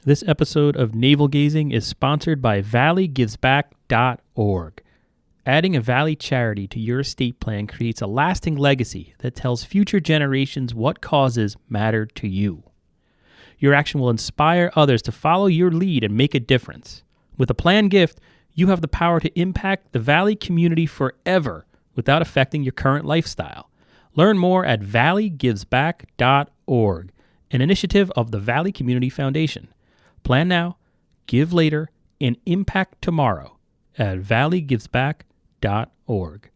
This episode of Navel Gazing is sponsored by valleygivesback.org. Adding a Valley charity to your estate plan creates a lasting legacy that tells future generations what causes matter to you. Your action will inspire others to follow your lead and make a difference. With a planned gift, you have the power to impact the Valley community forever without affecting your current lifestyle. Learn more at valleygivesback.org, an initiative of the Valley Community Foundation. Plan now, give later, and impact tomorrow at valleygivesback.org.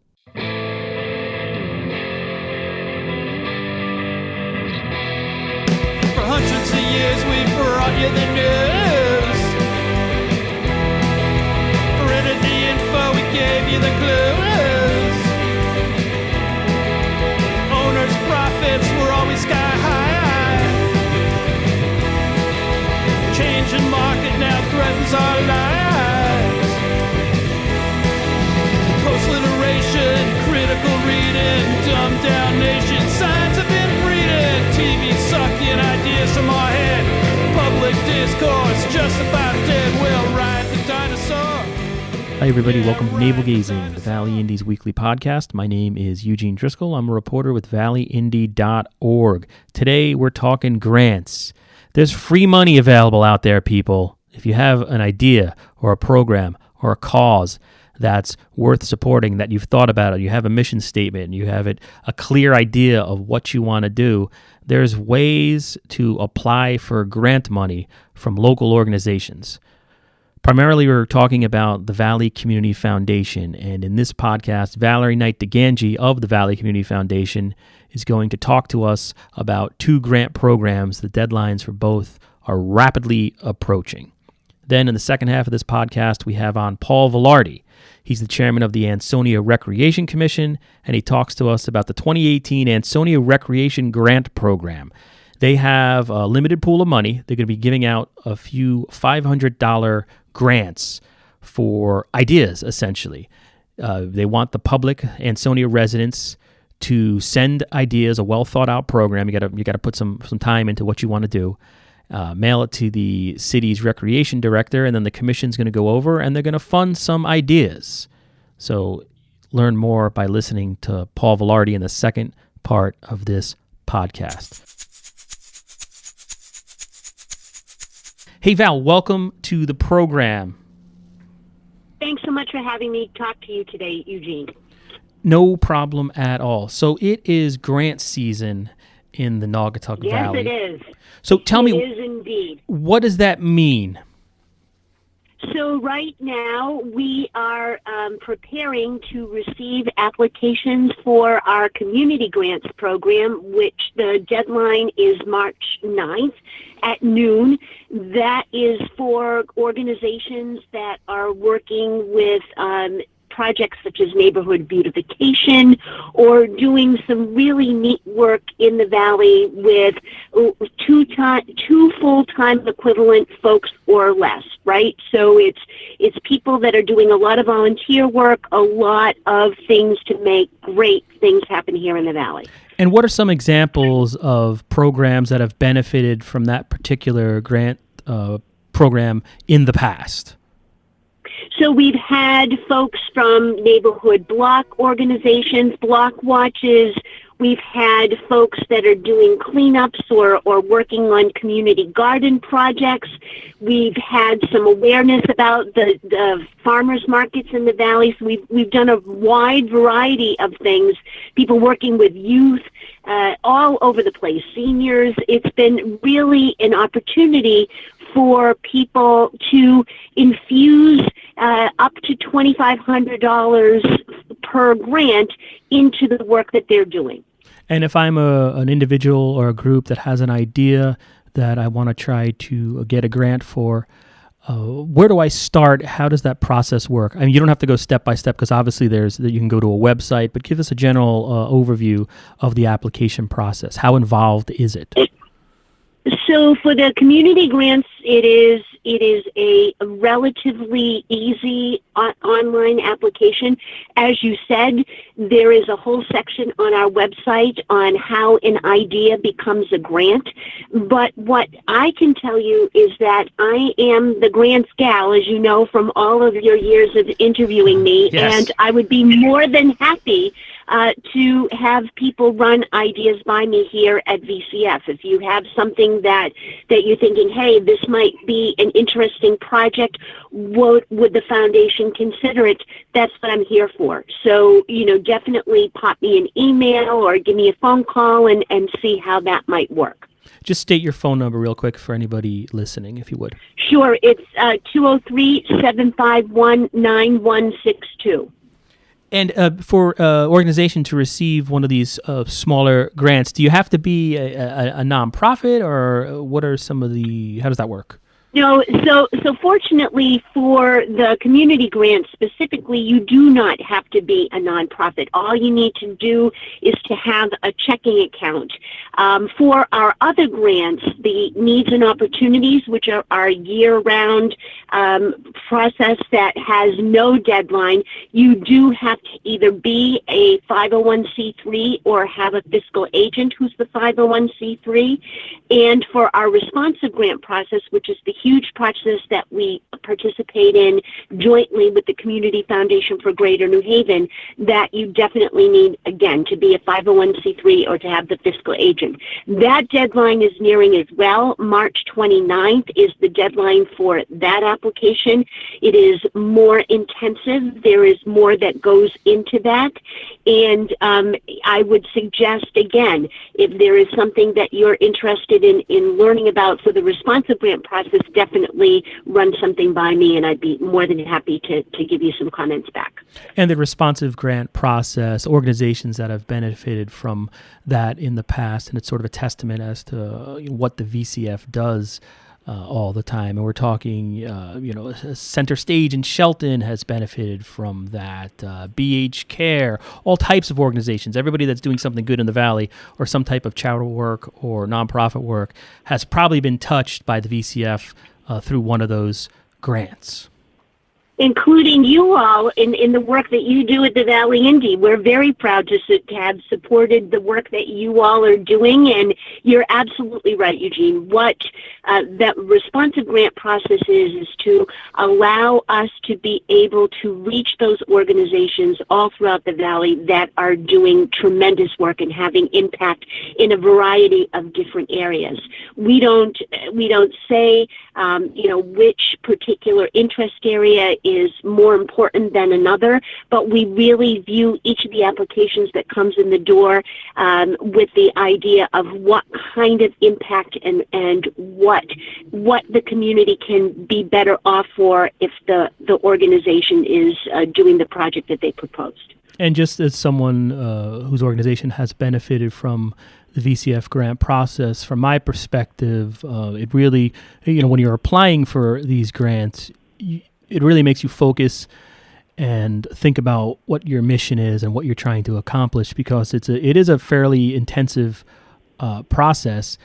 For hundreds of years we've brought you the news. Printed the info, we gave you the clues. Owners' profits were always sky high. Changing market now threatens our lives. Post-literation, critical reading, dumbed down nation, signs of inbreeding, TV sucking ideas from our head, public discourse just about dead, we'll ride the dinosaur. Hi everybody, welcome to Navel Gazing, the Valley Indy's weekly podcast. My name is Eugene Driscoll. I'm a reporter with valleyindy.org. Today we're talking grants. There's free money available out there, people. If you have an idea or a program or a cause that's worth supporting, that you've thought about it, you have a mission statement, you have a clear idea of what you want to do, there's ways to apply for grant money from local organizations. Primarily, we're talking about the Valley Community Foundation, and in this podcast, Valerie Knight-DiGangi of the Valley Community Foundation is going to talk to us about two grant programs. The deadlines for both are rapidly approaching. Then in the second half of this podcast, we have on Paul Velardi. He's the chairman of the Ansonia Recreation Commission, and he talks to us about the 2018 Ansonia Recreation Grant Program. They have a limited pool of money. They're going to be giving out a few $500 grants for ideas, essentially. They want the public, Ansonia residents, to send ideas, a well-thought-out program. You got to put some time into what you want to do. Mail it to the city's recreation director, and then the commission's going to go over, and they're going to fund some ideas. So learn more by listening to Paul Velardi in the second part of this podcast. Hey, Val, welcome to the program. Thanks so much for having me talk to you today, Eugene. No problem at all. So it is grant season in the Naugatuck Valley. Yes, it is. So tell me, it is indeed. What does that mean? So right now we are preparing to receive applications for our community grants program, which the deadline is March 9th at noon. That is for organizations that are working with projects such as neighborhood beautification or doing some really neat work in the valley with two full-time equivalent folks or less, right? So it's people that are doing a lot of volunteer work, a lot of things to make great things happen here in the valley. And what are some examples of programs that have benefited from that particular grant program in the past? So we've had folks from neighborhood block organizations, block watches. We've had folks that are doing cleanups or working on community garden projects. We've had some awareness about the farmers markets in the valley. So we've done a wide variety of things. People working with youth, all over the place, seniors. It's been really an opportunity for people to infuse up to $2,500 per grant into the work that they're doing. And if I'm an individual or a group that has an idea that I want to try to get a grant for, where do I start? How does that process work? I mean, you don't have to go step by step because obviously you can go to a website, but give us a general overview of the application process. How involved is it? So for the community grants, it is a relatively easy online application. As you said, there is a whole section on our website on how an idea becomes a grant. But what I can tell you is that I am the grants gal, as you know, from all of your years of interviewing me, Yes. and I would be more than happy to have people run ideas by me here at VCF. If you have something that you're thinking, hey, this might be an interesting project, would the foundation consider it? That's what I'm here for. So, definitely pop me an email or give me a phone call and see how that might work. Just state your phone number real quick for anybody listening, if you would. Sure, it's 203-751-9162. And for organization to receive one of these smaller grants, do you have to be a nonprofit, or what are some of how does that work? No, so fortunately for the community grants specifically, you do not have to be a nonprofit. All you need to do is to have a checking account. For our other grants, the needs and opportunities, which are our year-round process that has no deadline, you do have to either be a 501c3 or have a fiscal agent who's the 501c3. And for our responsive grant process, which is the huge process that we participate in jointly with the Community Foundation for Greater New Haven, that you definitely need, again, to be a 501c3 or to have the fiscal agent. That deadline is nearing as well. March 29th is the deadline for that application. It is more intensive. There is more that goes into that. And I would suggest, again, if there is something that you're interested in learning about for the responsive grant process, definitely run something by me, and I'd be more than happy to give you some comments back. And the responsive grant process, organizations that have benefited from that in the past, and it's sort of a testament as to what the VCF does all the time. And we're talking, Center Stage in Shelton has benefited from that, BH Care, all types of organizations. Everybody that's doing something good in the Valley or some type of charitable work or nonprofit work has probably been touched by the VCF through one of those grants. Including you all in the work that you do at the Valley Indy. We're very proud to have supported the work that you all are doing, and you're absolutely right, Eugene. What that responsive grant process is to allow us to be able to reach those organizations all throughout the Valley that are doing tremendous work and having impact in a variety of different areas. We don't say which particular interest area is more important than another, but we really view each of the applications that comes in the door with the idea of what kind of impact and what the community can be better off for if the organization is doing the project that they proposed. And just as someone whose organization has benefited from the VCF grant process, from my perspective, it really, when you're applying for these grants, it really makes you focus and think about what your mission is and what you're trying to accomplish, because it is a fairly intensive process,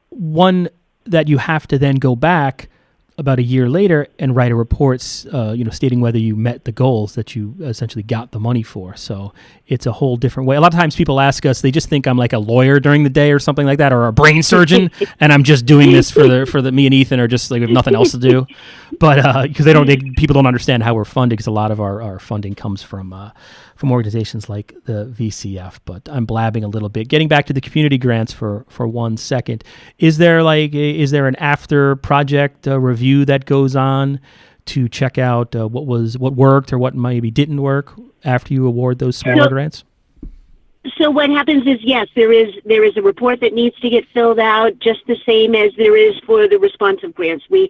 one that you have to then go back about a year later and write a report, stating whether you met the goals that you essentially got the money for. So it's a whole different way. A lot of times people ask us, they just think I'm like a lawyer during the day or something like that, or a brain surgeon, and I'm just doing this for the me and Ethan are just like we have nothing else to do. But because people don't understand how we're funded, because a lot of our funding comes from organizations like the VCF. But I'm blabbing a little bit. Getting back to the community grants for 1 second, is there an after project review that goes on to check out what worked or what maybe didn't work after you award those smaller grants? So what happens is, yes, there is a report that needs to get filled out, just the same as there is for the responsive grants. We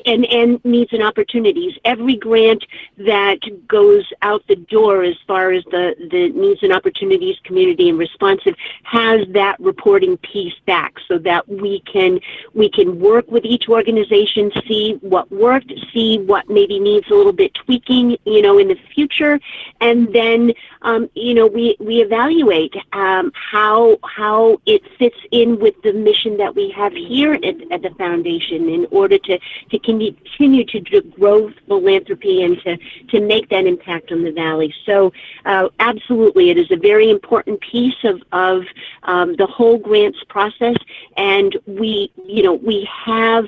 and needs and opportunities. Every grant that goes out the door, as far as the needs and opportunities, community and responsive, has that reporting piece back, so that we can work with each organization, see what worked, see what maybe needs a little bit tweaking, in the future, and then we evaluate evaluate how it fits in with the mission that we have here at the foundation in order to continue to grow philanthropy and to make that impact on the Valley. So absolutely, it is a very important piece of the whole grants process, and we have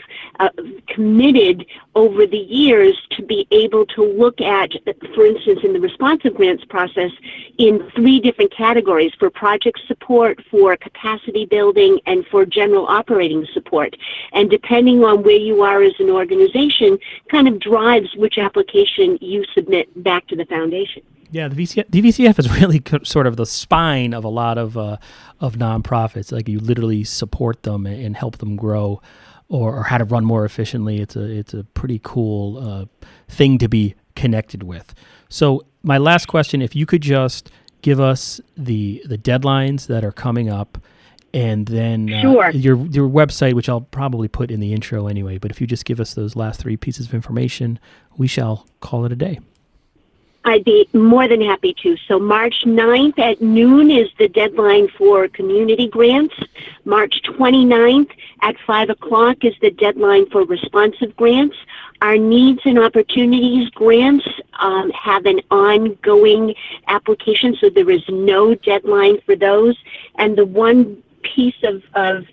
committed over the years to be able to look at, for instance, in the responsive grants process, in 3 different categories: for project support, for capacity building, and for general operating support. And depending on where you are as an organization, kind of drives which application you submit back to the foundation. Yeah, the VCF is really sort of the spine of a lot of nonprofits. Like, you literally support them and help them grow, or how to run more efficiently. It's a pretty cool thing to be connected with. So my last question, if you could just give us the deadlines that are coming up, and then Sure. your website, which I'll probably put in the intro anyway, but if you just give us those last 3 pieces of information, we shall call it a day. I'd be more than happy to. So March 9th at noon is the deadline for community grants. March 29th at 5 o'clock is the deadline for responsive grants. Our needs and opportunities grants have an ongoing application, so there is no deadline for those. And the one piece of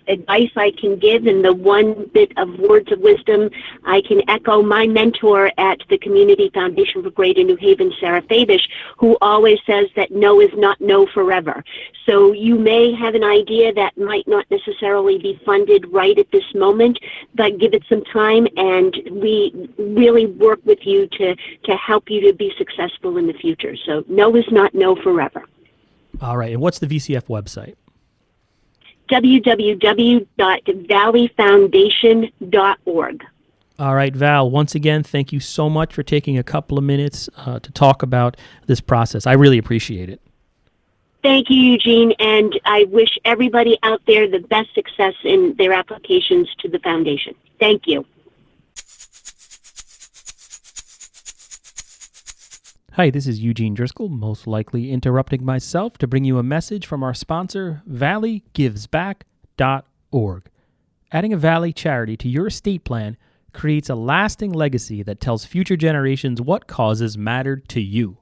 advice I can give, and the one bit of words of wisdom I can echo, my mentor at the Community Foundation for Greater New Haven, Sarah Fabish, who always says that no is not no forever. So you may have an idea that might not necessarily be funded right at this moment, but give it some time, and we really work with you to help you to be successful in the future. So no is not no forever. All right, and what's the VCF website? www.valleyfoundation.org. All right, Val, once again, thank you so much for taking a couple of minutes to talk about this process. I really appreciate it. Thank you, Eugene, and I wish everybody out there the best success in their applications to the foundation. Thank you. Hi, this is Eugene Driscoll, most likely interrupting myself to bring you a message from our sponsor, valleygivesback.org. Adding a Valley charity to your estate plan creates a lasting legacy that tells future generations what causes mattered to you.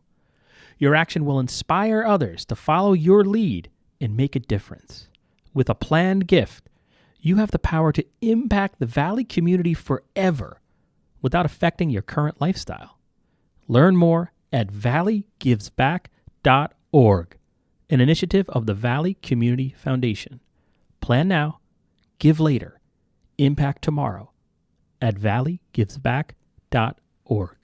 Your action will inspire others to follow your lead and make a difference. With a planned gift, you have the power to impact the Valley community forever without affecting your current lifestyle. Learn more at valleygivesback.org, an initiative of the Valley Community Foundation. Plan now, give later, impact tomorrow at valleygivesback.org.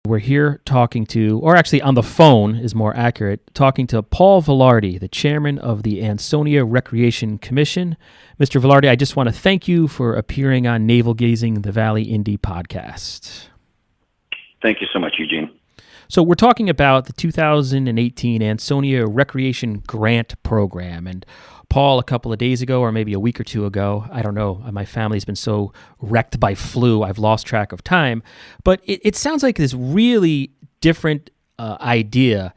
We're here talking to, or actually on the phone is more accurate, talking to Paul Velardi, the chairman of the Ansonia Recreation Commission. Mr. Velardi, I just want to thank you for appearing on Navel Gazing, the Valley Indy Podcast. Thank you so much, Eugene. So we're talking about the 2018 Ansonia Recreation Grant Program, and Paul, a couple of days ago, or maybe a week or two ago, I don't know, my family's been so wrecked by flu, I've lost track of time, but it sounds like this really different idea,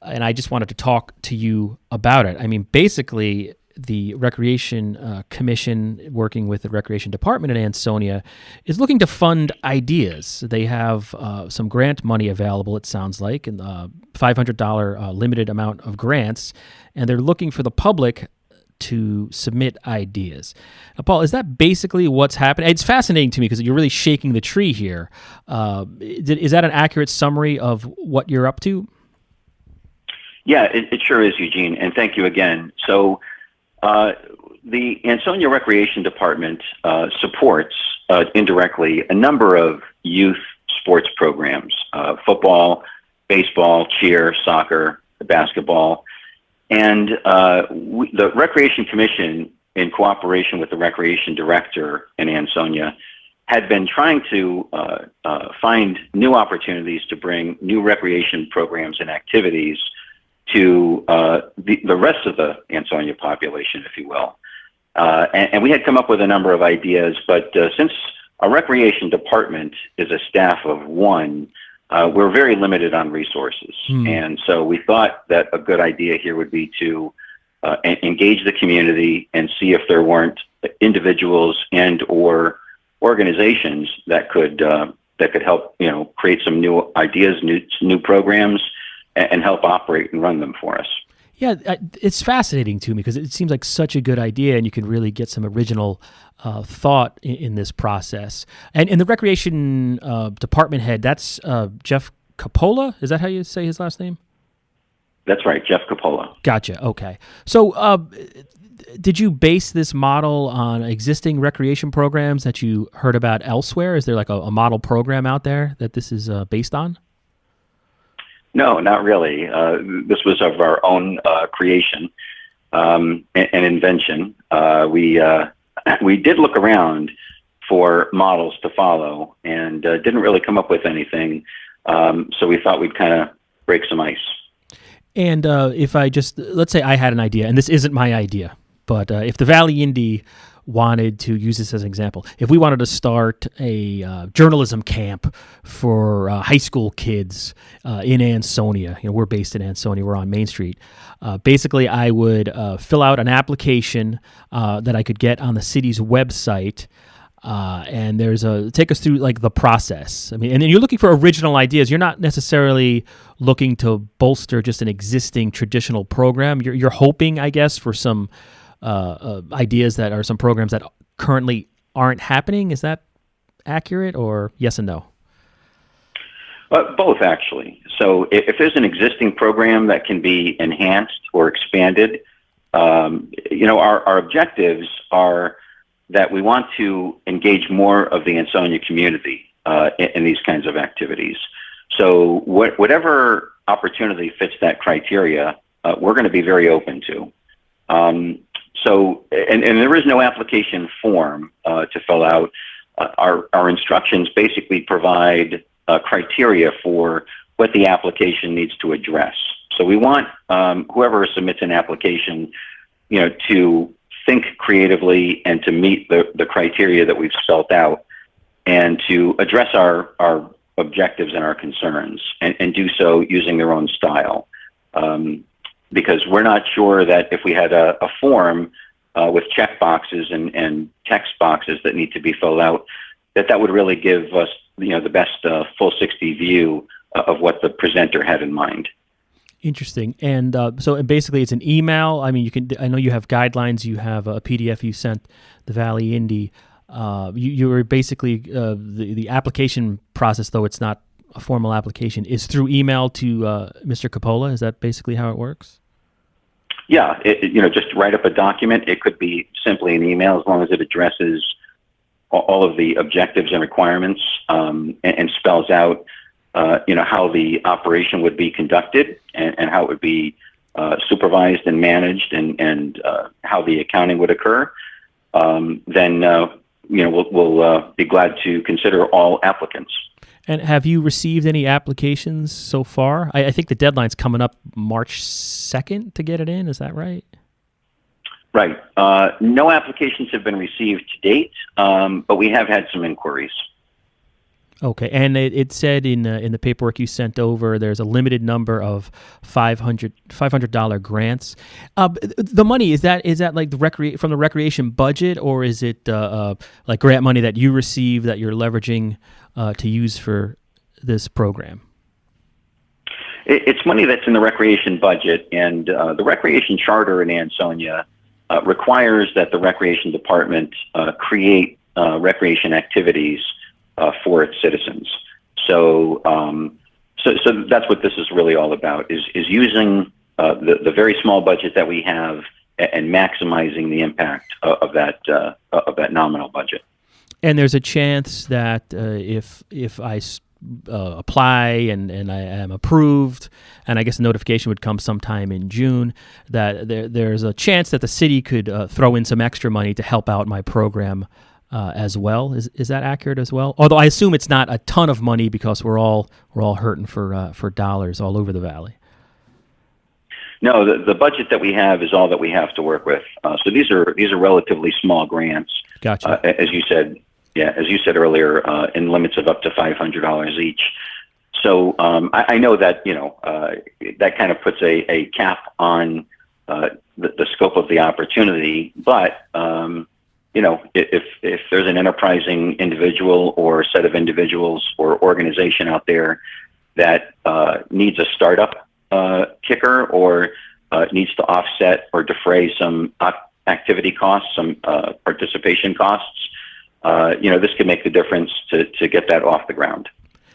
and I just wanted to talk to you about it. I mean, basically, the Recreation Commission, working with the Recreation Department at Ansonia, is looking to fund ideas. They have some grant money available, it sounds like, and $500 limited amount of grants, and they're looking for the public to submit ideas. Paul, is that basically what's happening? It's fascinating to me because you're really shaking the tree here. Is that an accurate summary of what you're up to? Yeah, it sure is, Eugene, and thank you again. So the Ansonia Recreation Department supports indirectly a number of youth sports programs, football, baseball, cheer, soccer, basketball. And the Recreation Commission, in cooperation with the Recreation Director in Ansonia, had been trying to find new opportunities to bring new recreation programs and activities to the rest of the Ansonia population, if you will. And we had come up with a number of ideas, but since our Recreation Department is a staff of one, we're very limited on resources. And so we thought that a good idea here would be to engage the community and see if there weren't individuals and or organizations that could help, create some new ideas, new programs, and help operate and run them for us. Yeah, it's fascinating to me because it seems like such a good idea, and you can really get some original thought in this process. And in the recreation department head, that's Jeff Coppola. Is that how you say his last name? That's right, Jeff Coppola. Gotcha. Okay. So did you base this model on existing recreation programs that you heard about elsewhere? Is there like a model program out there that this is based on? No, not really. This was of our own creation and invention. We did look around for models to follow and didn't really come up with anything. So we thought we'd kind of break some ice. And if let's say I had an idea, and this isn't my idea, but if the Valley Indy wanted to use this as an example, if we wanted to start a journalism camp for high school kids in Ansonia, we're based in Ansonia, we're on Main Street. Basically, I would fill out an application that I could get on the city's website. And take us through like the process. I mean, and then you're looking for original ideas. You're not necessarily looking to bolster just an existing traditional program. You're hoping, I guess, for some ideas that are some programs that currently aren't happening. Is that accurate, or yes and no? Both, actually. So if there's an existing program that can be enhanced or expanded, our objectives are that we want to engage more of the Ansonia community in these kinds of activities. So whatever opportunity fits that criteria, we're going to be very open to. So there is no application form to fill out. Our instructions basically provide criteria for what the application needs to address. So we want whoever submits an application, to think creatively and to meet the criteria that we've spelled out, and to address our objectives and our concerns, and do so using their own style. Because we're not sure that if we had a form with check boxes and text boxes that need to be filled out, that would really give us the best full 60 view of what the presenter had in mind. Interesting. And so basically it's an email. I mean, I know you have guidelines. You have a PDF you sent the Valley Indy. You were basically, the application process, though it's not a formal application, is through email to Mr. Coppola. Is that basically how it works? Yeah. Just write up a document. It could be simply an email as long as it addresses all of the objectives and requirements and spells out how the operation would be conducted and how it would be supervised and managed and how the accounting would occur. Then we'll be glad to consider all applicants. And have you received any applications so far? I think the deadline's coming up March 2nd to get it in. Is that right? Right. No applications have been received to date, but we have had some inquiries. Okay, and it said in the paperwork you sent over, there's a limited number of $500 grants. The money, is that like from the recreation budget, or is it like grant money that you receive that you're leveraging to use for this program? It's money that's in the recreation budget, and the recreation charter in Ansonia requires that the recreation department create recreation activities for its citizens. So that's what this is really all about, is using the very small budget that we have and maximizing the impact of that nominal budget. And there's a chance that if I apply and I am approved, and I guess the notification would come sometime in June, that there's a chance that the city could throw in some extra money to help out my program as well. Is that accurate as well? Although I assume it's not a ton of money because we're all hurting for dollars all over the valley. No, the budget that we have is all that we have to work with. So these are relatively small grants. Gotcha. As you said earlier, in limits of up to $500 each. So I know that, that kind of puts a cap on the scope of the opportunity, but if there's an enterprising individual or set of individuals or organization out there that needs a startup kicker or needs to offset or defray some activity costs, some participation costs, this could make the difference to get that off the ground.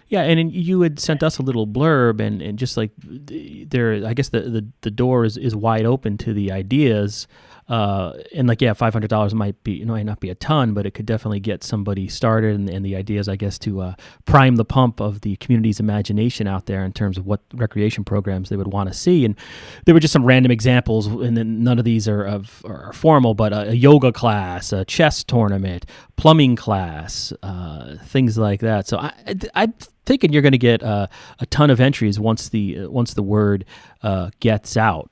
Yeah, and you had sent us a little blurb, and just like there, I guess the door is wide open to the ideas, and like $500 might not be a ton, but it could definitely get somebody started, and the ideas, I guess, to prime the pump of the community's imagination out there in terms of what recreation programs they would want to see. And there were just some random examples, and then none of these are formal, but a yoga class, a chess tournament, plumbing class, things like that. So I'm thinking you're going to get a ton of entries once the word gets out.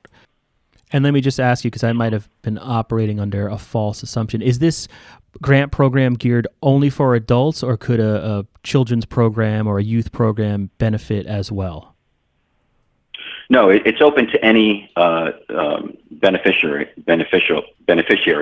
And let me just ask you, because I might have been operating under a false assumption, is this grant program geared only for adults, or could a children's program or a youth program benefit as well? No, it's open to any beneficiary,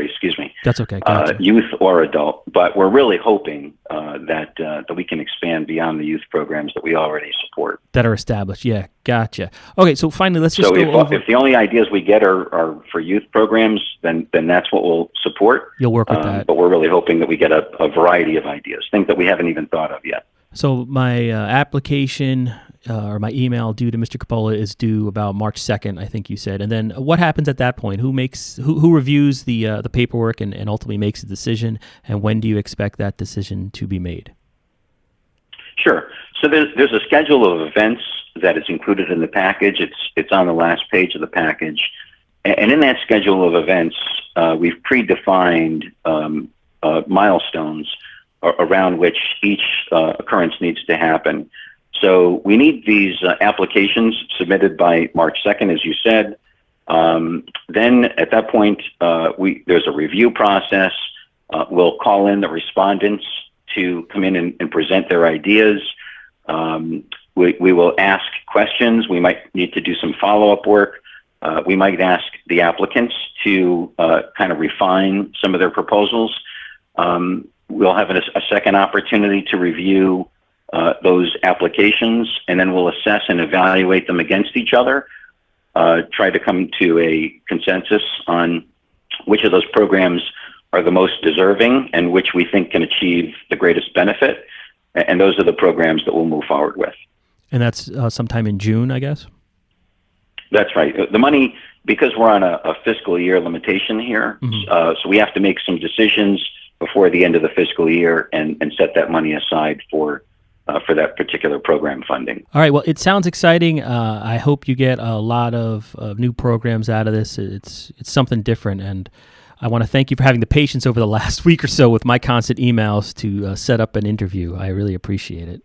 excuse me. That's okay. Gotcha. Youth or adult, but we're really hoping that we can expand beyond the youth programs that we already support. That are established. Yeah, gotcha. Okay, so finally, let's just go over. If the only ideas we get are for youth programs, then that's what we'll support. You'll work with that. But we're really hoping that we get a variety of ideas, things that we haven't even thought of yet. So my application or my email due to Mr. Coppola is due about March 2nd, I think you said. And then what happens at that point? Who reviews the paperwork and ultimately makes a decision? And when do you expect that decision to be made? Sure. So there's a schedule of events that is included in the package. It's on the last page of the package. And in that schedule of events, we've predefined milestones around which each occurrence needs to happen. So we need these applications submitted by March 2nd, as you said. Then at that point, there's a review process. We'll call in the respondents to come in and present their ideas. We will ask questions. We might need to do some follow-up work. We might ask the applicants to kind of refine some of their proposals. We'll have a second opportunity to review those applications, and then we'll assess and evaluate them against each other, try to come to a consensus on which of those programs are the most deserving and which we think can achieve the greatest benefit. And those are the programs that we'll move forward with. And that's sometime in June, I guess? That's right. The money, because we're on a fiscal year limitation here, so we have to make some decisions before the end of the fiscal year and set that money aside for that particular program funding. All right. Well, it sounds exciting. I hope you get a lot of new programs out of this. It's something different, and I want to thank you for having the patience over the last week or so with my constant emails to set up an interview. I really appreciate it.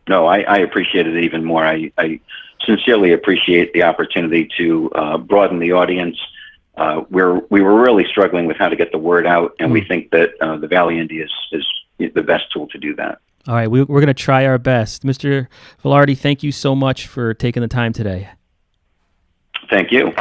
No, I appreciate it even more. I sincerely appreciate the opportunity to broaden the audience. We were really struggling with how to get the word out, and we think that the Valley Indy is the best tool to do that. All right, we're going to try our best. Mr. Velardi, thank you so much for taking the time today. Thank you.